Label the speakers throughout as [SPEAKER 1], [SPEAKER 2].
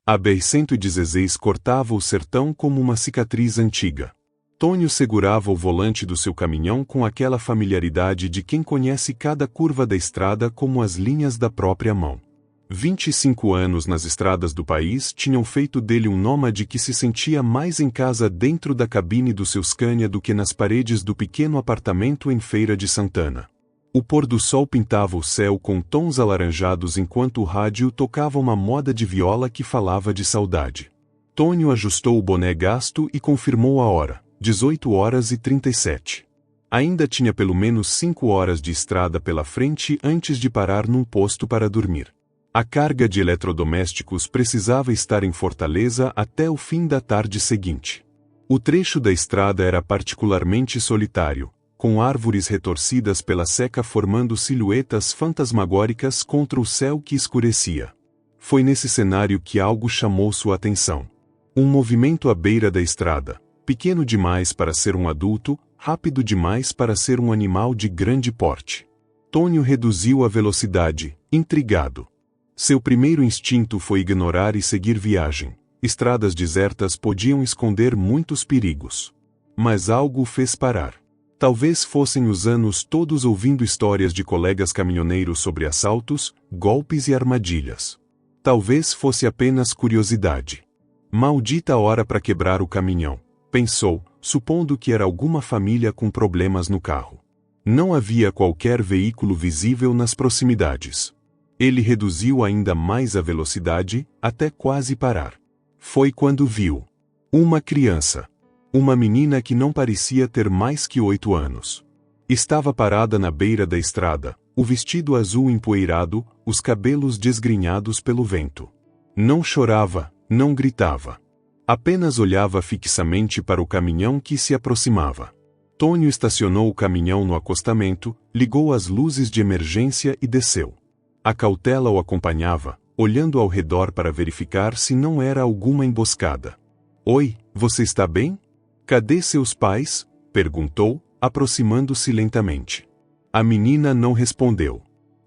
[SPEAKER 1] A BR-116 cortava o sertão como uma cicatriz antiga. Tônio segurava o volante do seu caminhão com aquela familiaridade de quem conhece cada curva da estrada como as linhas da própria mão. 25 anos nas estradas do país tinham feito dele um nômade que se sentia mais em casa dentro da cabine do seu Scania do que nas paredes do pequeno apartamento em Feira de Santana. O pôr do sol pintava o céu com tons alaranjados enquanto o rádio tocava uma moda de viola que falava de saudade. Tônio ajustou o boné gasto e confirmou a hora, 18h37. Ainda tinha pelo menos 5 horas de estrada pela frente antes de parar num posto para dormir. A carga de eletrodomésticos precisava estar em Fortaleza até o fim da tarde seguinte. O trecho da estrada era particularmente solitário, com árvores retorcidas pela seca formando silhuetas fantasmagóricas contra o céu que escurecia. Foi nesse cenário que algo chamou sua atenção. Um movimento à beira da estrada, pequeno demais para ser um adulto, rápido demais para ser um animal de grande porte. Tônio reduziu a velocidade, intrigado. Seu primeiro instinto foi ignorar e seguir viagem. Estradas desertas podiam esconder muitos perigos. Mas algo o fez parar. Talvez fossem os anos todos ouvindo histórias de colegas caminhoneiros sobre assaltos, golpes e armadilhas. Talvez fosse apenas curiosidade. Maldita hora para quebrar o caminhão, pensou, supondo que era alguma família com problemas no carro. Não havia qualquer veículo visível nas proximidades. Ele reduziu ainda mais a velocidade, até quase parar. Foi quando viu uma criança. Uma menina que não parecia ter mais que 8 anos. Estava parada na beira da estrada, o vestido azul empoeirado, os cabelos desgrenhados pelo vento. Não chorava, não gritava. Apenas olhava fixamente para o caminhão que se aproximava. Tônio estacionou o caminhão no acostamento, ligou as luzes de emergência e desceu. A cautela o acompanhava, olhando ao redor para verificar se não era alguma emboscada. Oi, você está bem? Cadê seus pais? Perguntou, aproximando-se lentamente. A menina não respondeu.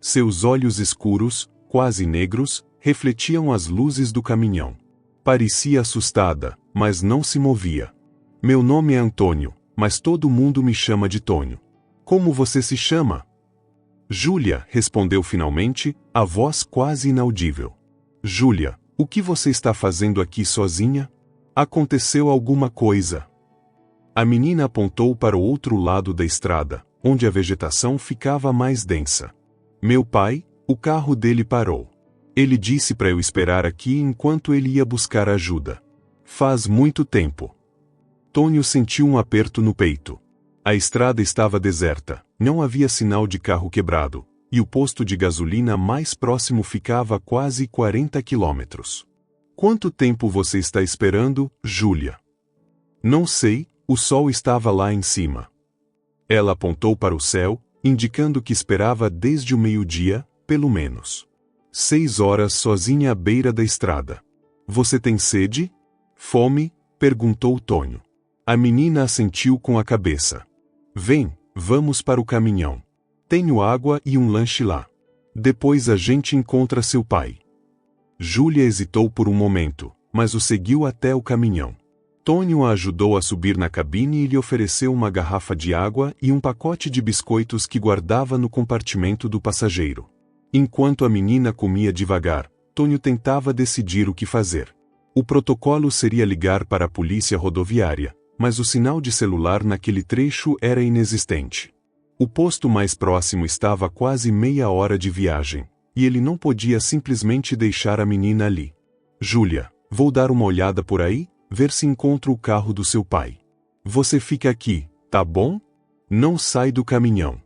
[SPEAKER 1] Seus olhos escuros, quase negros, refletiam as luzes do caminhão. Parecia assustada, mas não se movia. Meu nome é Antônio, mas todo mundo me chama de Tônio. Como você se chama? Júlia, respondeu finalmente, a voz quase inaudível. Júlia, o que você está fazendo aqui sozinha? Aconteceu alguma coisa? A menina apontou para o outro lado da estrada, onde a vegetação ficava mais densa. Meu pai, o carro dele parou. Ele disse para eu esperar aqui enquanto ele ia buscar ajuda. Faz muito tempo. Tônio sentiu um aperto no peito. A estrada estava deserta, não havia sinal de carro quebrado, e o posto de gasolina mais próximo ficava a quase 40 quilômetros. Quanto tempo você está esperando, Júlia? Não sei. O sol estava lá em cima. Ela apontou para o céu, indicando que esperava desde o meio-dia, pelo menos. 6 horas sozinha à beira da estrada. Você tem sede? Fome? Perguntou Tônio. A menina assentiu com a cabeça. Vem, vamos para o caminhão. Tenho água e um lanche lá. Depois a gente encontra seu pai. Júlia hesitou por um momento, mas o seguiu até o caminhão. Tônio a ajudou a subir na cabine e lhe ofereceu uma garrafa de água e um pacote de biscoitos que guardava no compartimento do passageiro. Enquanto a menina comia devagar, Tônio tentava decidir o que fazer. O protocolo seria ligar para a polícia rodoviária, mas o sinal de celular naquele trecho era inexistente. O posto mais próximo estava a quase meia hora de viagem, e ele não podia simplesmente deixar a menina ali. Júlia, vou dar uma olhada por aí? Ver se encontro o carro do seu pai. Você fica aqui, tá bom? Não sai do caminhão.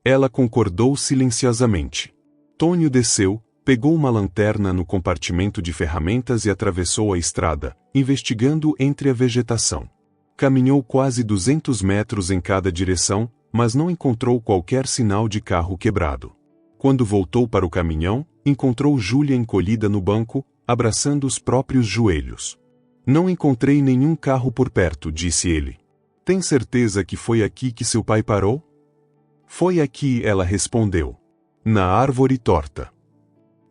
[SPEAKER 1] Ela concordou silenciosamente. Tônio desceu, pegou uma lanterna no compartimento de ferramentas e atravessou a estrada, investigando entre a vegetação. Caminhou quase 200 metros em cada direção, mas não encontrou qualquer sinal de carro quebrado. Quando voltou para o caminhão, encontrou Júlia encolhida no banco, abraçando os próprios joelhos. Não encontrei nenhum carro por perto, disse ele. Tem certeza que foi aqui que seu pai parou? Foi aqui, ela respondeu. Na árvore torta.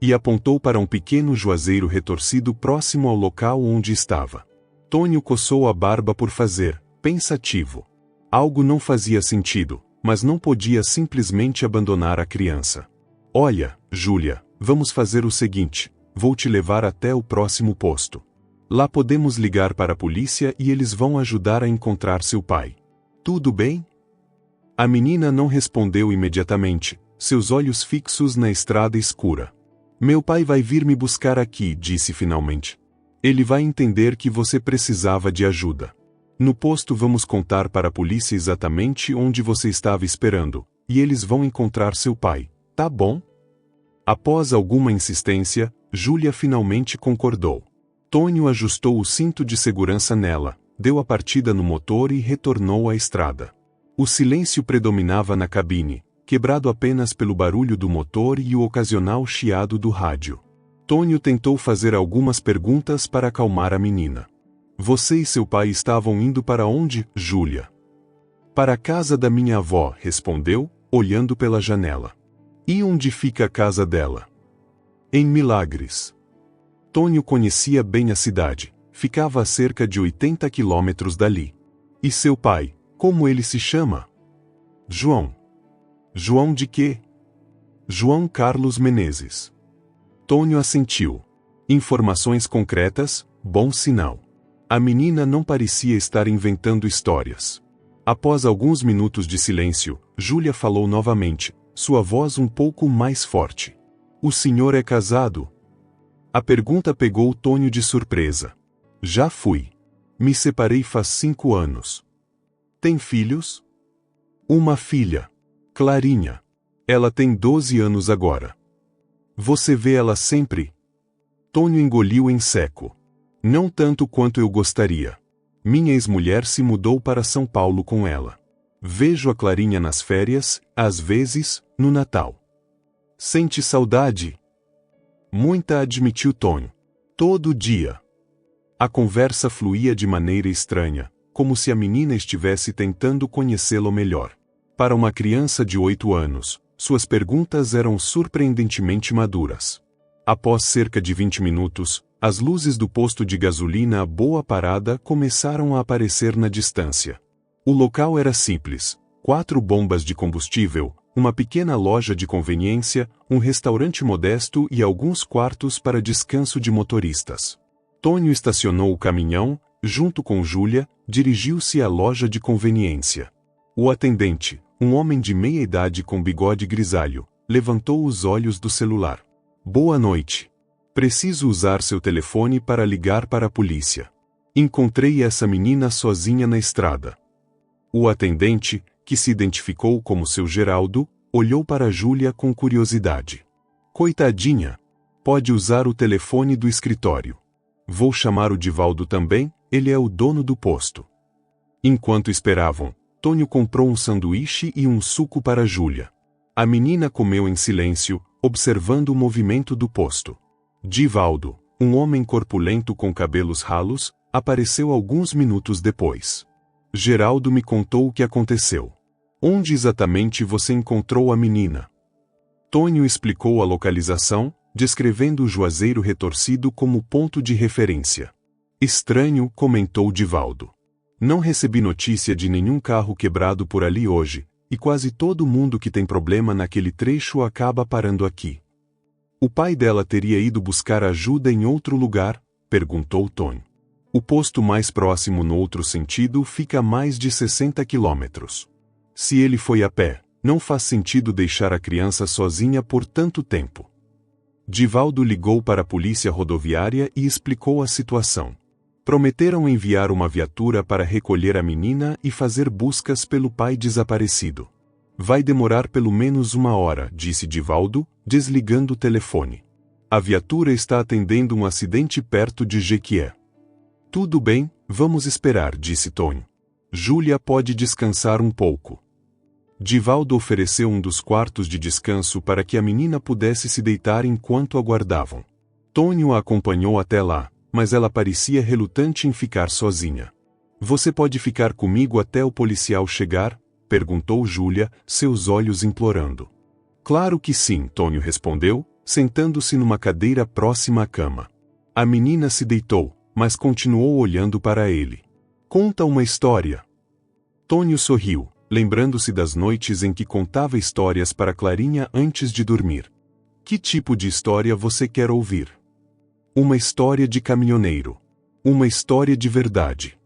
[SPEAKER 1] E apontou para um pequeno juazeiro retorcido próximo ao local onde estava. Tônio coçou a barba por fazer, pensativo. Algo não fazia sentido, mas não podia simplesmente abandonar a criança. Olha, Júlia, vamos fazer o seguinte, vou te levar até o próximo posto. Lá podemos ligar para a polícia e eles vão ajudar a encontrar seu pai. Tudo bem? A menina não respondeu imediatamente, seus olhos fixos na estrada escura. Meu pai vai vir me buscar aqui, disse finalmente. Ele vai entender que você precisava de ajuda. No posto vamos contar para a polícia exatamente onde você estava esperando, e eles vão encontrar seu pai, tá bom? Após alguma insistência, Júlia finalmente concordou. Tônio ajustou o cinto de segurança nela, deu a partida no motor e retornou à estrada. O silêncio predominava na cabine, quebrado apenas pelo barulho do motor e o ocasional chiado do rádio. Tônio tentou fazer algumas perguntas para acalmar a menina. Você e seu pai estavam indo para onde, Júlia? Para a casa da minha avó, respondeu, olhando pela janela. E onde fica a casa dela? Em Milagres. Tônio conhecia bem a cidade, ficava a cerca de 80 quilômetros dali. E seu pai, como ele se chama? João. João de quê? João Carlos Menezes. Tônio assentiu. Informações concretas, bom sinal. A menina não parecia estar inventando histórias. Após alguns minutos de silêncio, Júlia falou novamente, sua voz um pouco mais forte. O senhor é casado? A pergunta pegou Tônio de surpresa. Já fui. Me separei faz 5 anos. Tem filhos? Uma filha. Clarinha. Ela tem 12 anos agora. Você vê ela sempre? Tônio engoliu em seco. Não tanto quanto eu gostaria. Minha ex-mulher se mudou para São Paulo com ela. Vejo a Clarinha nas férias, às vezes, no Natal. Sente saudade? Muita, admitiu Tônio. Todo dia. A conversa fluía de maneira estranha, como se a menina estivesse tentando conhecê-lo melhor. Para uma criança de 8 anos, suas perguntas eram surpreendentemente maduras. Após cerca de 20 minutos, as luzes do posto de gasolina Boa Parada começaram a aparecer na distância. O local era simples: 4 bombas de combustível, uma pequena loja de conveniência, um restaurante modesto e alguns quartos para descanso de motoristas. Tônio estacionou o caminhão, junto com Júlia, dirigiu-se à loja de conveniência. O atendente, um homem de meia idade com bigode grisalho, levantou os olhos do celular. Boa noite. Preciso usar seu telefone para ligar para a polícia. Encontrei essa menina sozinha na estrada. O atendente, que se identificou como seu Geraldo, olhou para Júlia com curiosidade. Coitadinha. Pode usar o telefone do escritório. Vou chamar o Divaldo também, ele é o dono do posto. Enquanto esperavam, Tônio comprou um sanduíche e um suco para Júlia. A menina comeu em silêncio, observando o movimento do posto. Divaldo, um homem corpulento com cabelos ralos, apareceu alguns minutos depois. Geraldo me contou o que aconteceu. Onde exatamente você encontrou a menina? Tônio explicou a localização, descrevendo o juazeiro retorcido como ponto de referência. Estranho, comentou Divaldo. Não recebi notícia de nenhum carro quebrado por ali hoje, e quase todo mundo que tem problema naquele trecho acaba parando aqui. O pai dela teria ido buscar ajuda em outro lugar? Perguntou Tônio. O posto mais próximo no outro sentido fica a mais de 60 quilômetros. Se ele foi a pé, não faz sentido deixar a criança sozinha por tanto tempo. Divaldo ligou para a polícia rodoviária e explicou a situação. Prometeram enviar uma viatura para recolher a menina e fazer buscas pelo pai desaparecido. Vai demorar pelo menos 1 hora, disse Divaldo, desligando o telefone. A viatura está atendendo um acidente perto de Jequié. Tudo bem, vamos esperar, disse Tônio. Júlia pode descansar um pouco. Divaldo ofereceu um dos quartos de descanso para que a menina pudesse se deitar enquanto aguardavam. Tônio a acompanhou até lá, mas ela parecia relutante em ficar sozinha. Você pode ficar comigo até o policial chegar? Perguntou Júlia, seus olhos implorando. Claro que sim, Tônio respondeu, sentando-se numa cadeira próxima à cama. A menina se deitou, mas continuou olhando para ele. Conta uma história. Tônio sorriu, lembrando-se das noites em que contava histórias para Clarinha antes de dormir. Que tipo de história você quer ouvir? Uma história de caminhoneiro. Uma história de verdade.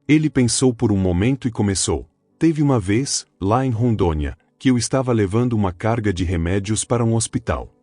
[SPEAKER 1] Ele pensou por um momento e começou. Teve uma vez, lá em Rondônia, que eu estava levando uma carga de remédios para um hospital.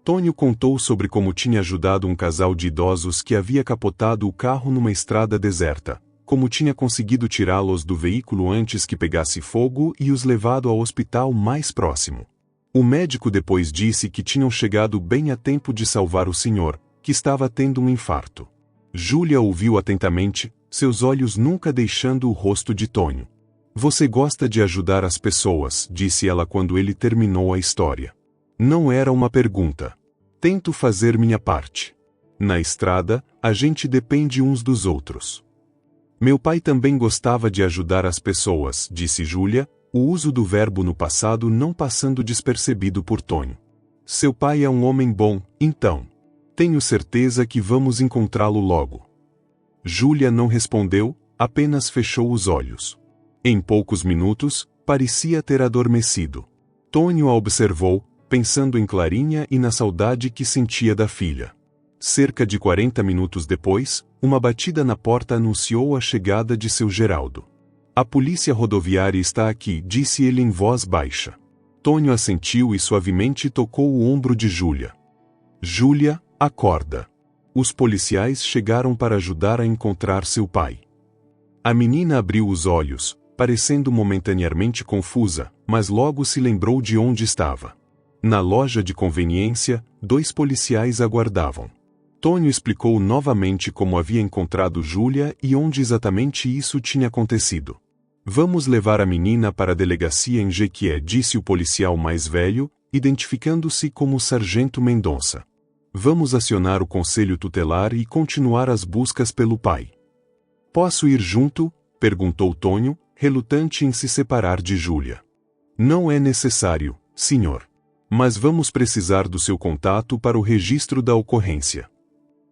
[SPEAKER 1] Tônio contou sobre como tinha ajudado um casal de idosos que havia capotado o carro numa estrada deserta, como tinha conseguido tirá-los do veículo antes que pegasse fogo e os levado ao hospital mais próximo. O médico depois disse que tinham chegado bem a tempo de salvar o senhor, que estava tendo um infarto. Júlia ouviu atentamente, seus olhos nunca deixando o rosto de Tônio. Você gosta de ajudar as pessoas, disse ela quando ele terminou a história. Não era uma pergunta. Tento fazer minha parte. Na estrada, a gente depende uns dos outros. Meu pai também gostava de ajudar as pessoas, disse Júlia, o uso do verbo no passado não passando despercebido por Tônio. Seu pai é um homem bom, então. Tenho certeza que vamos encontrá-lo logo. Júlia não respondeu, apenas fechou os olhos. Em poucos minutos, parecia ter adormecido. Tônio a observou, pensando em Clarinha e na saudade que sentia da filha. Cerca de 40 minutos depois, uma batida na porta anunciou a chegada de seu Geraldo. A polícia rodoviária está aqui, disse ele em voz baixa. Tônio assentiu e suavemente tocou o ombro de Júlia. Júlia, acorda. Os policiais chegaram para ajudar a encontrar seu pai. A menina abriu os olhos, parecendo momentaneamente confusa, mas logo se lembrou de onde estava. Na loja de conveniência, 2 policiais aguardavam. Tônio explicou novamente como havia encontrado Júlia e onde exatamente isso tinha acontecido. Vamos levar a menina para a delegacia em Jequié, disse o policial mais velho, identificando-se como Sargento Mendonça. Vamos acionar o conselho tutelar e continuar as buscas pelo pai. Posso ir junto? Perguntou Tônio, relutante em se separar de Júlia. Não é necessário, senhor. Mas vamos precisar do seu contato para o registro da ocorrência.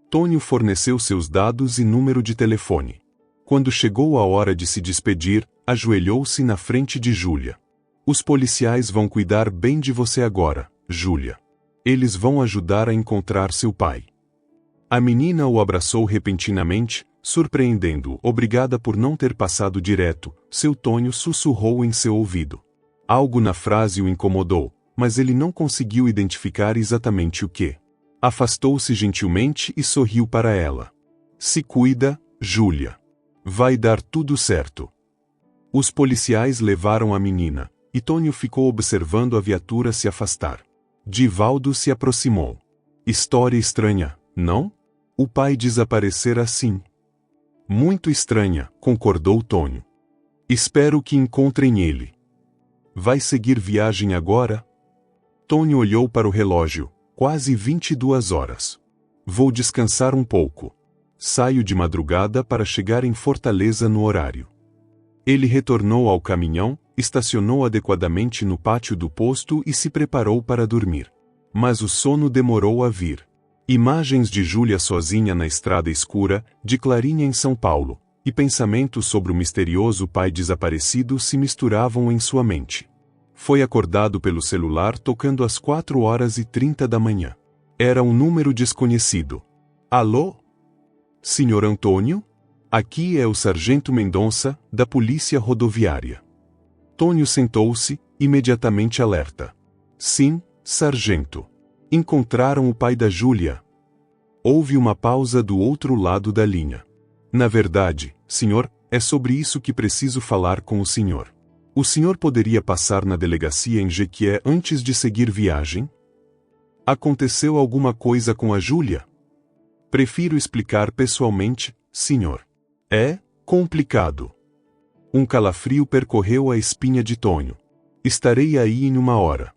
[SPEAKER 1] Tônio forneceu seus dados e número de telefone. Quando chegou a hora de se despedir, ajoelhou-se na frente de Júlia. Os policiais vão cuidar bem de você agora, Júlia. Eles vão ajudar a encontrar seu pai. A menina o abraçou repentinamente, surpreendendo-o. Obrigada por não ter passado direto, seu Tônio sussurrou em seu ouvido. Algo na frase o incomodou, mas ele não conseguiu identificar exatamente o que. Afastou-se gentilmente e sorriu para ela. Se cuida, Júlia. Vai dar tudo certo. Os policiais levaram a menina, e Tônio ficou observando a viatura se afastar. Divaldo se aproximou. História estranha, não? O pai desaparecer assim. Muito estranha, concordou Tônio. Espero que encontrem ele. Vai seguir viagem agora? Tônio olhou para o relógio, quase 22 horas. Vou descansar um pouco. Saio de madrugada para chegar em Fortaleza no horário. Ele retornou ao caminhão, estacionou adequadamente no pátio do posto e se preparou para dormir. Mas o sono demorou a vir. Imagens de Júlia sozinha na estrada escura, de Clarinha em São Paulo, e pensamentos sobre o misterioso pai desaparecido se misturavam em sua mente. Foi acordado pelo celular tocando às 4h30 da manhã. Era um número desconhecido. Alô? Senhor Antônio? Aqui é o Sargento Mendonça, da Polícia Rodoviária. Tônio sentou-se, imediatamente alerta. Sim, sargento. Encontraram o pai da Júlia. Houve uma pausa do outro lado da linha. Na verdade, senhor, é sobre isso que preciso falar com o senhor. O senhor poderia passar na delegacia em Jequié antes de seguir viagem? Aconteceu alguma coisa com a Júlia? Prefiro explicar pessoalmente, senhor. É complicado. Um calafrio percorreu a espinha de Tônio. Estarei aí em 1 hora.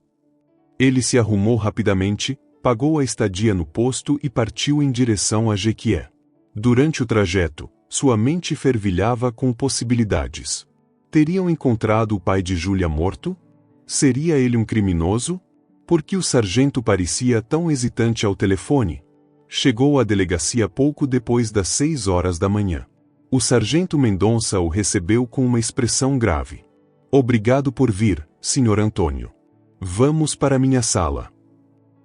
[SPEAKER 1] Ele se arrumou rapidamente, pagou a estadia no posto e partiu em direção a Jequié. Durante o trajeto, sua mente fervilhava com possibilidades. Teriam encontrado o pai de Júlia morto? Seria ele um criminoso? Por que o sargento parecia tão hesitante ao telefone? Chegou à delegacia pouco depois das 6 horas da manhã. O sargento Mendonça o recebeu com uma expressão grave. Obrigado por vir, Sr. Antônio. Vamos para minha sala.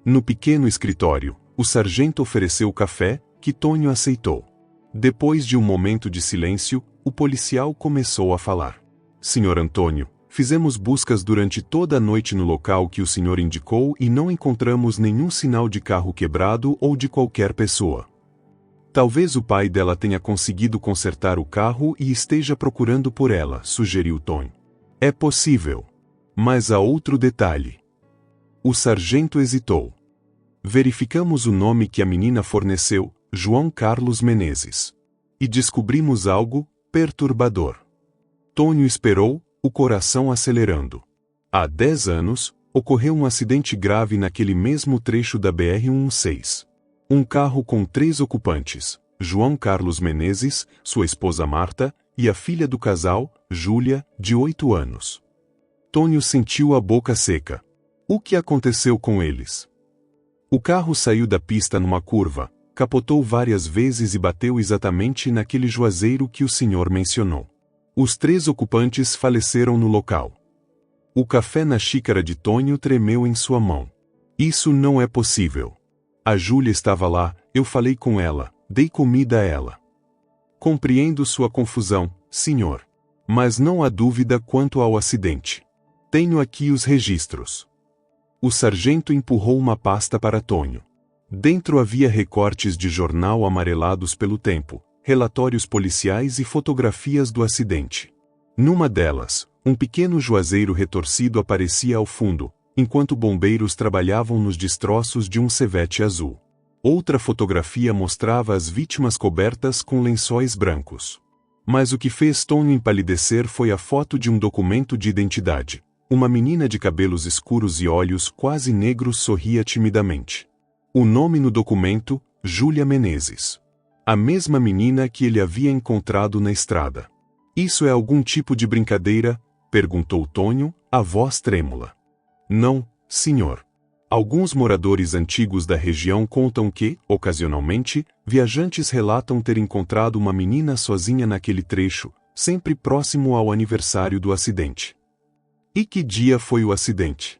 [SPEAKER 1] No pequeno escritório, o sargento ofereceu café, que Tônio aceitou. Depois de um momento de silêncio, o policial começou a falar. Sr. Antônio, fizemos buscas durante toda a noite no local que o senhor indicou e não encontramos nenhum sinal de carro quebrado ou de qualquer pessoa. Talvez o pai dela tenha conseguido consertar o carro e esteja procurando por ela, sugeriu Tônio. É possível. Mas há outro detalhe. O sargento hesitou. Verificamos o nome que a menina forneceu, João Carlos Menezes. E descobrimos algo perturbador. Tônio esperou, o coração acelerando. Há 10 anos, ocorreu um acidente grave naquele mesmo trecho da BR-116. Um carro com 3 ocupantes, João Carlos Menezes, sua esposa Marta, e a filha do casal, Júlia, de 8 anos. Tônio sentiu a boca seca. O que aconteceu com eles? O carro saiu da pista numa curva, capotou várias vezes e bateu exatamente naquele juazeiro que o senhor mencionou. Os 3 ocupantes faleceram no local. O café na xícara de Tônio tremeu em sua mão. Isso não é possível. A Júlia estava lá, eu falei com ela, dei comida a ela. Compreendo sua confusão, senhor. Mas não há dúvida quanto ao acidente. Tenho aqui os registros. O sargento empurrou uma pasta para Tônio. Dentro havia recortes de jornal amarelados pelo tempo, relatórios policiais e fotografias do acidente. Numa delas, um pequeno juazeiro retorcido aparecia ao fundo, enquanto bombeiros trabalhavam nos destroços de um Chevette azul. Outra fotografia mostrava as vítimas cobertas com lençóis brancos. Mas o que fez Tônio empalidecer foi a foto de um documento de identidade. Uma menina de cabelos escuros e olhos quase negros sorria timidamente. O nome no documento, Júlia Menezes. A mesma menina que ele havia encontrado na estrada. Isso é algum tipo de brincadeira? Perguntou Tônio, a voz trêmula. Não, senhor. Alguns moradores antigos da região contam que, ocasionalmente, viajantes relatam ter encontrado uma menina sozinha naquele trecho, sempre próximo ao aniversário do acidente. E que dia foi o acidente?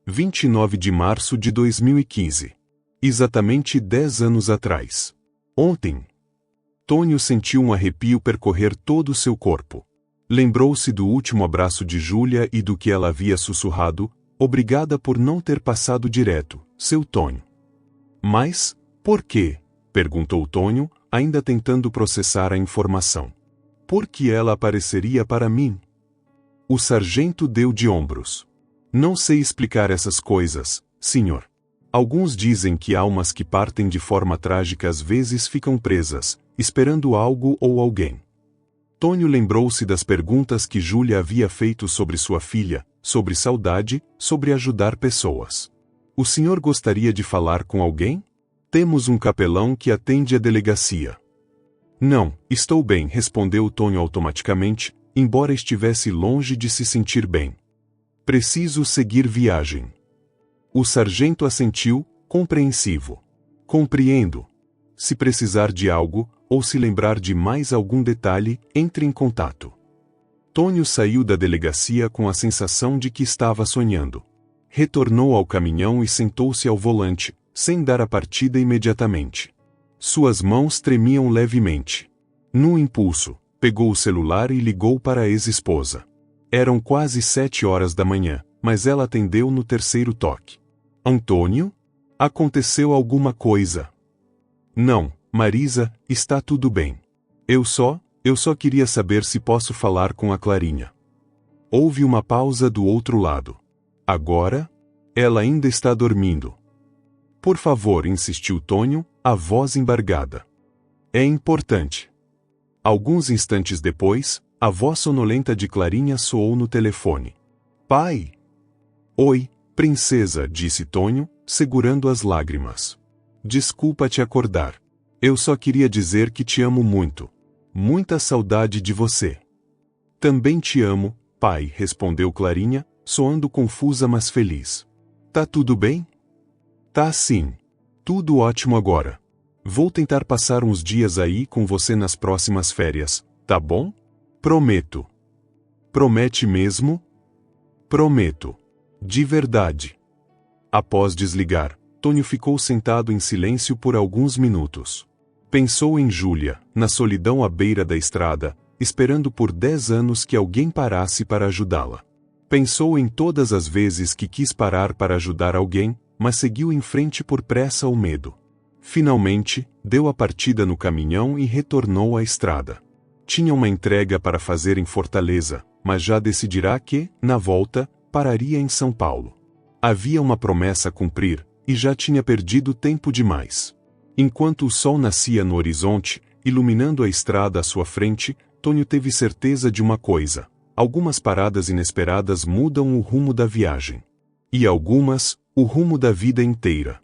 [SPEAKER 1] 29 de março de 2015. Exatamente 10 anos atrás. Ontem. Tônio sentiu um arrepio percorrer todo o seu corpo. Lembrou-se do último abraço de Júlia e do que ela havia sussurrado, obrigada por não ter passado direto, seu Tônio. Mas, por quê? Perguntou Tônio, ainda tentando processar a informação. Por que ela apareceria para mim? O sargento deu de ombros. Não sei explicar essas coisas, senhor. Alguns dizem que almas que partem de forma trágica às vezes ficam presas, esperando algo ou alguém. Tônio lembrou-se das perguntas que Júlia havia feito sobre sua filha, sobre saudade, sobre ajudar pessoas. O senhor gostaria de falar com alguém? Temos um capelão que atende a delegacia. Não, estou bem, respondeu Tônio automaticamente, embora estivesse longe de se sentir bem. Preciso seguir viagem. O sargento assentiu, compreensivo. Compreendo. Se precisar de algo, ou se lembrar de mais algum detalhe, entre em contato. Tônio saiu da delegacia com a sensação de que estava sonhando. Retornou ao caminhão e sentou-se ao volante, sem dar a partida imediatamente. Suas mãos tremiam levemente. Num impulso, pegou o celular e ligou para a ex-esposa. Eram quase 7 horas da manhã, mas ela atendeu no terceiro toque. Antônio? Aconteceu alguma coisa? Não, Marisa, está tudo bem. Eu só queria saber se posso falar com a Clarinha. Houve uma pausa do outro lado. Agora? Ela ainda está dormindo. Por favor, insistiu Tônio, a voz embargada. É importante. Alguns instantes depois, a voz sonolenta de Clarinha soou no telefone. Pai! Oi, princesa, disse Tônio, segurando as lágrimas. Desculpa te acordar. Eu só queria dizer que te amo muito. Muita saudade de você. Também te amo, pai, respondeu Clarinha, soando confusa mas feliz. Tá tudo bem? Tá sim. Tudo ótimo agora. Vou tentar passar uns dias aí com você nas próximas férias, tá bom? Prometo. Promete mesmo? Prometo. De verdade. Após desligar, Tônio ficou sentado em silêncio por alguns minutos. Pensou em Júlia, na solidão à beira da estrada, esperando por 10 anos que alguém parasse para ajudá-la. Pensou em todas as vezes que quis parar para ajudar alguém, mas seguiu em frente por pressa ou medo. Finalmente, deu a partida no caminhão e retornou à estrada. Tinha uma entrega para fazer em Fortaleza, mas já decidirá que, na volta, pararia em São Paulo. Havia uma promessa a cumprir, e já tinha perdido tempo demais. Enquanto o sol nascia no horizonte, iluminando a estrada à sua frente, Tônio teve certeza de uma coisa: algumas paradas inesperadas mudam o rumo da viagem. E algumas, o rumo da vida inteira.